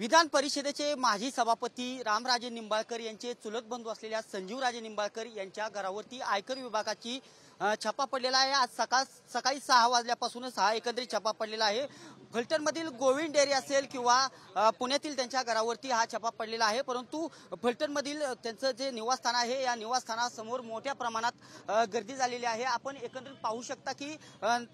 विधान परिषदेचे माजी सभापती रामराजे निंबाळकर यांचे चुलत बंधू असलेल्या संजीवराजे निंबाळकर यांच्या घरावरती आयकर विभागाची छापा पडलेला आहे। आज सकाळी 6 वाजल्यापासूनच हा एकत्रित छापा पडलेला आहे। फलटणमधील गोविंद डेअरी असेल किंवा पुण्यातील त्यांच्या घरावरती हा छापा पडलेला आहे, परंतु फलटणमधील त्यांचं जे निवासस्थान आहे या निवासस्थानासमोर मोठ्या प्रमाणात गर्दी झालेली आहे। आपण एकंदरीत पाहू शकता की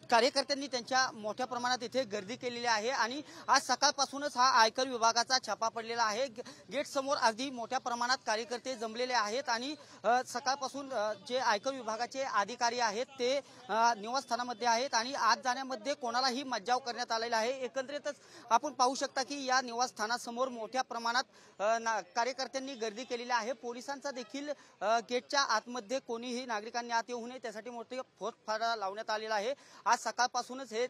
कार्यकर्त्यांनी त्यांच्या मोठ्या प्रमाणात इथे गर्दी केलेली आहे आणि आज सकाळपासूनच हा आयकर विभागाचा छापा पडलेला आहे। गेट समोर अगदी मोठ्या प्रमाणात कार्यकर्ते जमलेले आहेत आणि सकाळपासून जे आयकर विभागाचे अधिकारी आहेत ते निवासस्थानामध्ये आहेत आणि आज जाण्यामध्ये कोणालाही मज्जाव करण्यात आलेला आहे। एकंदरीतच आपण पाहू शकता की या निवासस्थानासमोर मोठ्या प्रमाणात कार्यकर्त्यांनी गर्दी केलेली आहे। पोलिसांचा देखील गेटच्या आतमध्ये कोणीही नागरिकांनी आत येऊ नये त्यासाठी मोठे फौजफाटा लावण्यात आलेला आहे। आज सकाळपासूनच हे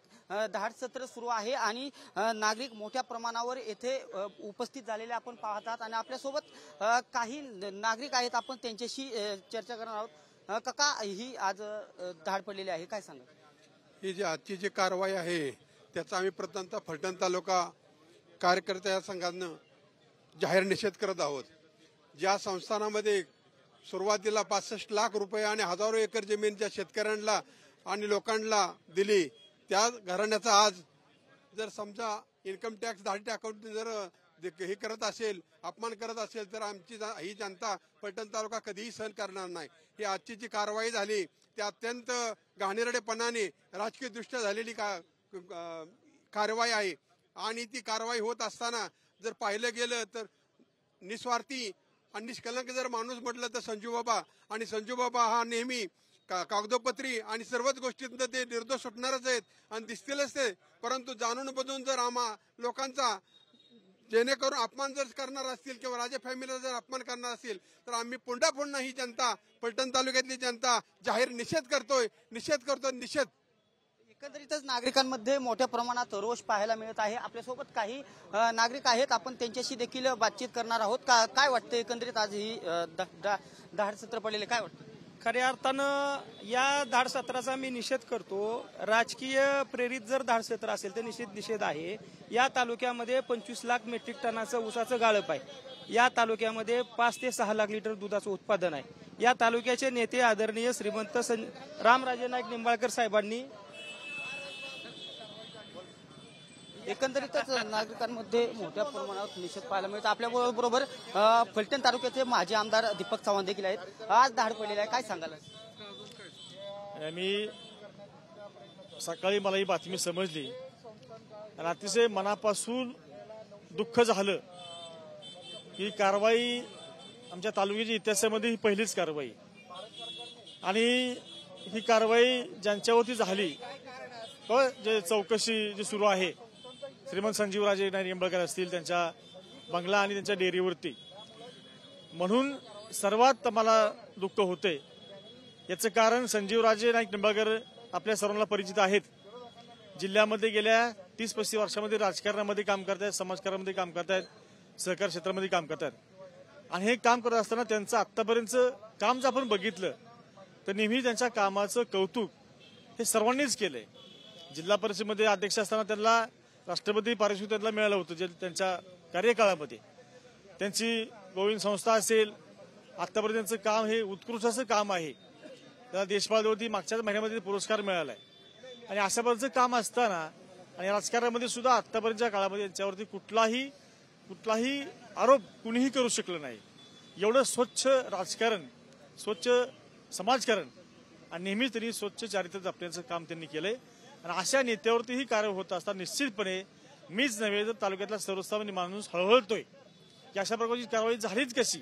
धाड सत्र सुरू आहे आणि नागरिक मोठ्या प्रमाणावर येथे उपस्थित झालेले आपण पाहत आहात आणि आपल्यासोबत काही नागरिक आहेत, आपण त्यांच्याशी चर्चा करणार आहोत। काका, ही आज धाड पडलेली आहे, काय सांगा? ही जी आजची जी कारवाई आहे त्याचा आम्ही प्रथमतः फलटण तालुका कार्यकर्त्या संघानं जाहीर निषेध करत आहोत। ज्या संस्थानामध्ये सुरुवातीला 65 लाख रुपये आणि हजारो एकर जमीन ज्या शेतकऱ्यांना आणि लोकांना दिली त्या घराण्याचा आज जर समजा इन्कम टॅक्स धाडी अकाउंट जर हे करत असेल, अपमान करत असेल तर आमची ही जनता फलटण तालुका कधीही सहन करणार नाही। ही आजची जी कारवाई झाली ती अत्यंत घाणेरडेपणाने राजकीय दृष्ट्या झालेली कारवाई आहे आणि ती कारवाई होत असताना जर पाहिलं गेलं तर निस्वार्थी आणि निष्कलंक जर माणूस म्हटलं तर संजूबाबा, आणि संजूबाबा हा नेहमी कागदोपत्री आणि सर्वच गोष्टीत ते निर्दोष सुटणारच आहेत आणि दिसतीलच ते, परंतु जाणून बुजून जर आम्हा लोकांचा जेणेकरून अपमान जर करणार असतील किंवा राजे फॅमिलीला जर अपमान करणार असतील तर आम्ही पुन्हा पुन्हा ही जनता, फलटण तालुक्यातली जनता जाहीर निषेध करतोय। एकंदरीतच नागरिकांमध्ये मोठ्या प्रमाणात रोष पाहायला मिळत आहे। आपल्यासोबत काही नागरिक आहेत, आपण त्यांच्याशी देखील बातचीत करणार आहोत। काय वाटतं एकंदरीत आज ही धाड सत्र पडलेले, काय वाटतं? खऱ्या अर्थानं या धाड सत्राचा मी निषेध करतो। राजकीय प्रेरित जर धाड सत्र असेल तर निषेध आहे। या तालुक्यामध्ये 25 लाख मेट्रिक टनाचं ऊसाचं गाळप आहे। या तालुक्यामध्ये 5 ते 6 लाख लिटर दुधाचं उत्पादन आहे। या तालुक्याचे नेते आदरणीय श्रीमंत रामराजे नाईक निंबाळकर साहेबांनी एकंदरीतच नागरिकांमध्ये मोठ्या प्रमाणात निषेध पाहायला मिळतो। आपल्या बरोबर फलटण तालुक्याचे माजी आमदार दीपक चव्हाण देखील आहेत। आज धाड पडलेला आहे, काय सांगाल? मी सकाळी मला ही बातमी समजली आणि अतिशय मनापासून दुःख झालं। ही कारवाई आमच्या तालुक्याच्या इतिहासामध्ये ही पहिलीच कारवाई आणि ही कारवाई ज्यांच्यावरती झाली जे चौकशी जी सुरू आहे, श्रीमंत संजीवराजे नाईक निंबाळकर असतील त्यांच्या बंगला आणि त्यांच्या डेअरीवरती, म्हणून सर्वात मला दुःख होते। याचं कारण संजीवराजे नाईक निंबाळकर आपल्या सर्वांना परिचित आहेत। जिल्ह्यामध्ये गेल्या 30-35 वर्षामध्ये राजकारणामध्ये काम करतायत, समाजकारणामध्ये काम करतायत, सहकार क्षेत्रामध्ये काम करतायत आणि हे काम करत असताना त्यांचं आतापर्यंतचं काम जर आपण बघितलं तर नेहमी त्यांच्या कामाचं कौतुक हे सर्वांनीच केलंय। जिल्हा परिषदेमध्ये अध्यक्ष असताना त्यांना राष्ट्रपती पारितोषिक त्यांना मिळालं होतं जे त्यांच्या कार्यकाळामध्ये। त्यांची गोविंद संस्था असेल, आतापर्यंत त्यांचं काम हे उत्कृष्ट असं काम आहे। त्याला देशपालवरती मागच्याच महिन्यामध्ये पुरस्कार मिळालाय आणि अशा प्रकारचं काम असताना आणि राजकारणामध्ये सुद्धा आतापर्यंतच्या काळामध्ये यांच्यावरती कुठलाही आरोप कुणीही करू शकलं नाही। एवढं स्वच्छ राजकारण, स्वच्छ समाजकारण आणि नेहमीच त्यांनी स्वच्छ चारित्र्य जपण्याचं काम त्यांनी केलंय आणि अशा नेत्यावरती ही कारवाई होत असताना निश्चितपणे मीच नव्हे तर तालुक्यातला सर्वसामान्य माणूस हळहळतोय की अशा प्रकारची कारवाई झालीच कशी।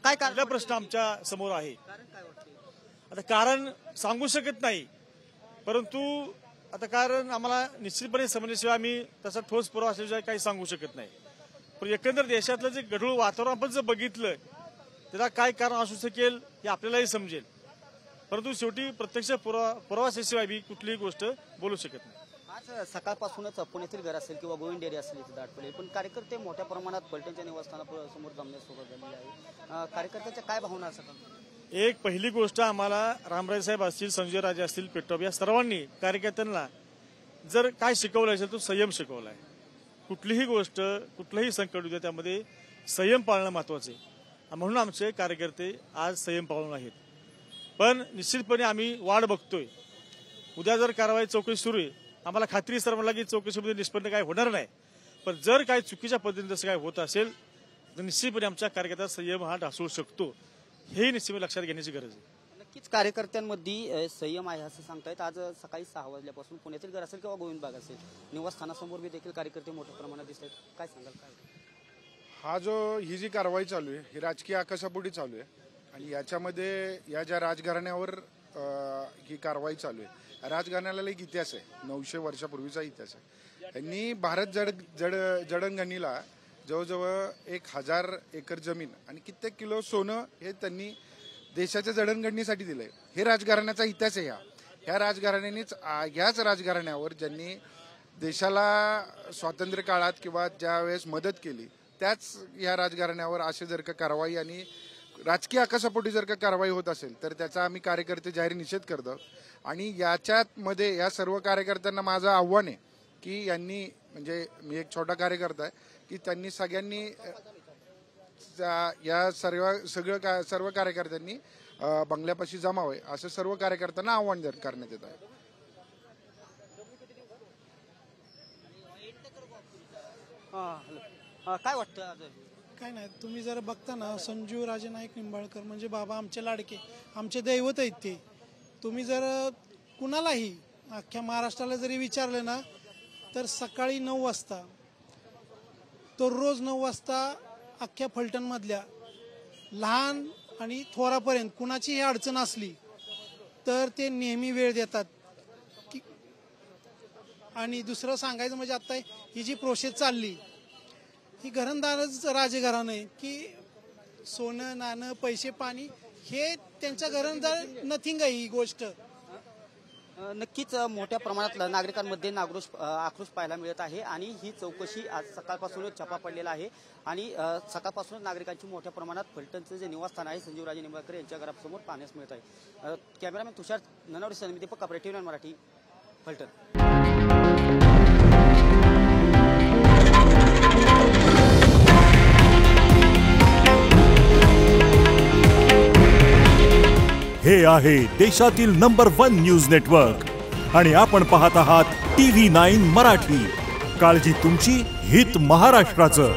काय पहिला प्रश्न आमच्या समोर आहे। आता कारण सांगू शकत नाही, परंतु आता कारण आम्हाला निश्चितपणे समजल्याशिवाय आम्ही तसा ठोस पुरावा असल्याशिवाय काही सांगू शकत नाही। पण एकंदर देशातलं जे गढूळ वातावरण आपण जर बघितलं त्याला काय कारण असू शकेल हे आपल्यालाही समजेल, परंतु शेवटी प्रत्यक्ष पुरावा असल्याशिवाय मी कुठलीही गोष्ट बोलू शकत नाही। आज सकाळपासूनच पुण्यातील घर असेल किंवा गोविंद डेअरी असेल इथे धाड पडली, पण कार्यकर्ते मोठ्या प्रमाणात फलटणच्या निवासस्थानासमोर जमण्यास सुरुवात झालेली आहे। कार्यकर्त्यांच्या काय भावना असतात? एक पहिली गोष्ट आम्हाला रामराजे साहेब असतील, संजयराजे असतील, पेट्रोप या सर्वांनी कार्यकर्त्यांना जर काय शिकवलं असेल तो संयम शिकवलाय। कुठलीही गोष्ट कुठलंही संकट उद्या त्यामध्ये संयम पाळणं महत्वाचं आहे. म्हणून आमचे कार्यकर्ते आज संयम पाळून आहेत. पण निश्चितपणे आम्ही वाढ बघतोय. उद्या जर कारवाई चौकशी सुरू आहे, आम्हाला खात्री सर्वांना की चौकशीमध्ये निष्पन्न काय होणार नाही. पण जर काय चुकीच्या पद्धतीने जसं काय होत असेल तर निश्चितपणे आमच्या कार्यकर्त्याचा संयम हा ढासळू शकतो. हे निश्चितपणे लक्षात घेण्याची गरज आहे. नक्कीच कार्यकर्त्यांमध्ये संयम आहे असं सांगतायत. आज सकाळी 6 वाजल्यापासून पुण्यातील घर असेल किंवा गोविंद बाग असेल, निवासस्थानासमोर देखील कार्यकर्ते मोठ्या प्रमाणात दिसत आहेत. काय सांगाल? काय ही जी कारवाई चालू आहे ही राजकीय आकाशापोटी चालू आहे आणि याच्यामध्ये या ज्या राजघराण्यावर ही कारवाई चालू आहे, राजघराण्याला एक इतिहास आहे, 900 वर्षापूर्वीचा इतिहास आहे. त्यांनी भारत जडणघडणीला जवळजवळ 1000 एकर जमीन आणि कित्येक किलो सोनं हे त्यांनी देशाच्या जडणघडणीसाठी दिलंय. हे राजघराण्याचा इतिहास आहे. ह्या राजघराण्यानेच ह्याच राजघराण्यावर ज्यांनी देशाला स्वातंत्र्य काळात किंवा ज्या वेळेस मदत केली त्याच या राजघराण्यावर असे जर का कारवाई आणि राजकीय आकाशापोटी जर का कारवाई होत असेल तर त्याचा आम्ही कार्यकर्ते जाहीर निषेध करतो. आणि याच्यात मध्ये या सर्व कार्यकर्त्यांना माझं आव्हान आहे की यांनी, म्हणजे मी एक छोटा कार्यकर्ता आहे, की त्यांनी सगळ्यांनी या सर्व कार्यकर्त्यांनी बंगल्यापाशी जमावे असं सर्व कार्यकर्त्यांना आव्हान करण्यात येत आहे. काय वाटतं? काय नाही, तुम्ही जर बघता ना, संजीव राजे नाईक निंबाळकर म्हणजे बाबा आमचे लाडके, आमचे दैवत आहेत ते. तुम्ही जर कुणालाही अख्ख्या महाराष्ट्राला जरी विचारलं ना तर सकाळी 9 वाजता तर रोज 9 वाजता अख्ख्या फलटणमधल्या लहान आणि थोरापर्यंत कुणाचीही अडचण असली तर ते नेहमी वेळ देतात. आणि दुसरं सांगायचं म्हणजे आता ही जी प्रोसेस चालली ही घरंदारच राजघराणं आहे की सोनं नाणं पैसे पाणी हे त्यांच्या घरंदार नथिंग आहे ही गोष्ट. नक्कीच मोठ्या प्रमाणात नागरिकांमध्ये आक्रोश पाहायला मिळत आहे आणि ही चौकशी आज सकाळपासूनच छापा पडलेला आहे आणि सकाळपासूनच नागरिकांची मोठ्या प्रमाणात फलटणचं जे निवासस्थान आहे संजीवराजे निंबाळकर यांच्या घरासमोर पाहण्यास मिळत आहे. कॅमेरामॅन तुषार ननावडे, दीपक कापरे, TV9 मराठी, फलटण. हे आहे देशातील नंबर 1 न्यूज नेटवर्क आणि आपण पाहत आहात TV9 मराठी. काळजी तुमची, हित महाराष्ट्राचं.